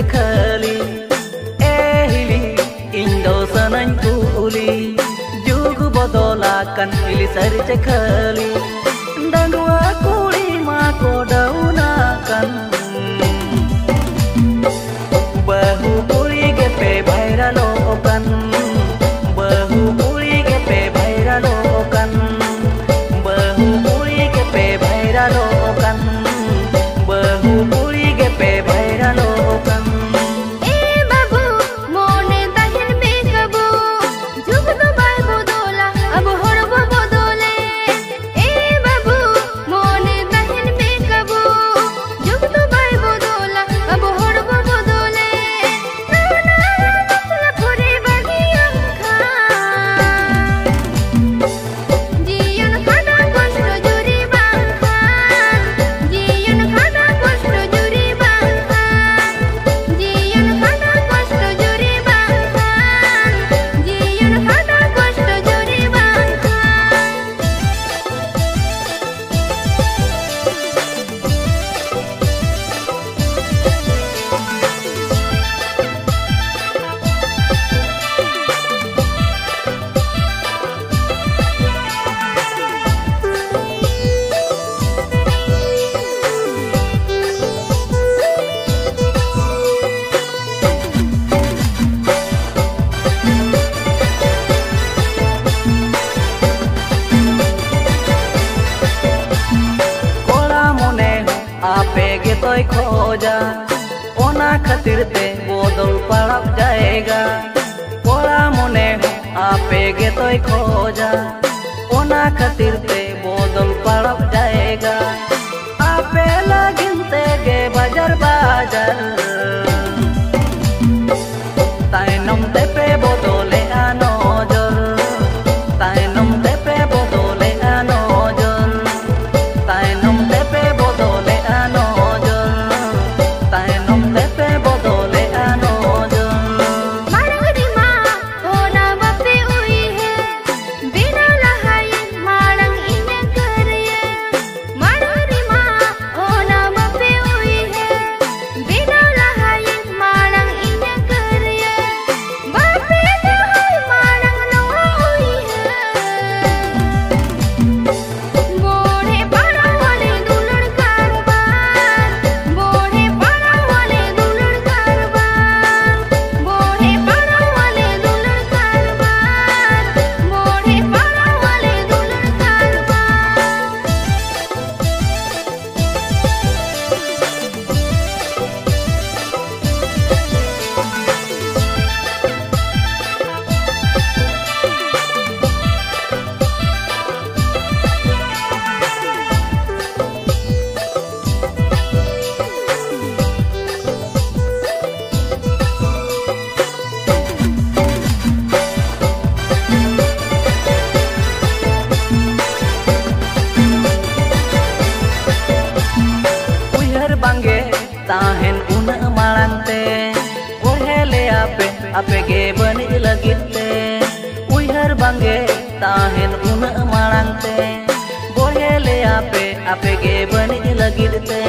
khali hili indo sanany kuli jug bodola kan hili sari khali dandua kuli ma ko dauna kan bahu kuli gepe baira lokan bahu kuli gepe baira lokan bahu kuli gepe baira lokan bahu kuli gepe baira lokan babu mone tahin me kabu jug to bai bodola ab horbo bodole babu mone tahin me kabu jug to bai bodola ab horbo bodole na matla pore bagiyam kha jiyon khada kosto juri bang khan jiyon khada kosto juri bang khan jiyon khada kosto juri bang khan jiyon khada kosto juri bang khan Cola मने आपे गे तोय खोजा ओना खातिर ते बदल पड़ब जाएगा Cola मने आपे गे तोय खोजा ओना खातिर ते बदल पड़ब जाएगा आपे लगिन ते गे बाजार बाजार ताइनम ते पे बदले नजर ताइनम ते पे बदले नजर ताइनम ते पे बदले नजर ताइनम ते पे बदले नजर marang rima ona bape ui hai bina lahayin marang inya kariye marang rima ona bape ui hai bina lahayin marang inya kariye bape lahai marang no ui hai bode para wale dulad karban bode para wale dulad karban bode para wale dulad karban bode para wale dulad karban उयहर बांगे ताहेन उना मारंते ओहेले आपे गे बनी लगिते उयहर बांगे ताहेन उना मारंते ओहेले आपे गे बनी लगिते